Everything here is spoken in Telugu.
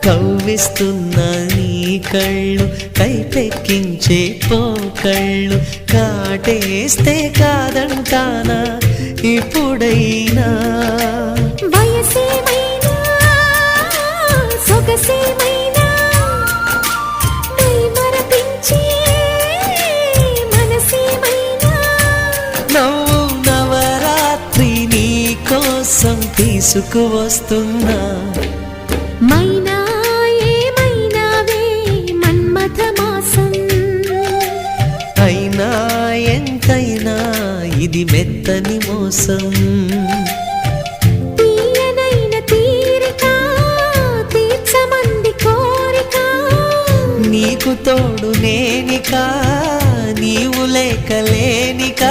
కవ్విస్తున్న నీ కళ్ళు కైపెక్కించే పోకళ్ళు కాటేస్తే కాదంటానా ఇప్పుడైనా వయసేమైనా సొగసేమైనా మరపించే మనసేమైనా నవ్వు నవరాత్రి నీ కోసం తీసుకువస్తున్నా మైనా ఏమైనావే మన్మథ మాసం అయినా ఎంతైనా ఇది మెత్తని మోసం తీయనైన తీరిక తీర్చమంది కోరిక నీకు తోడు నేనిక నీవు లేకలేనిక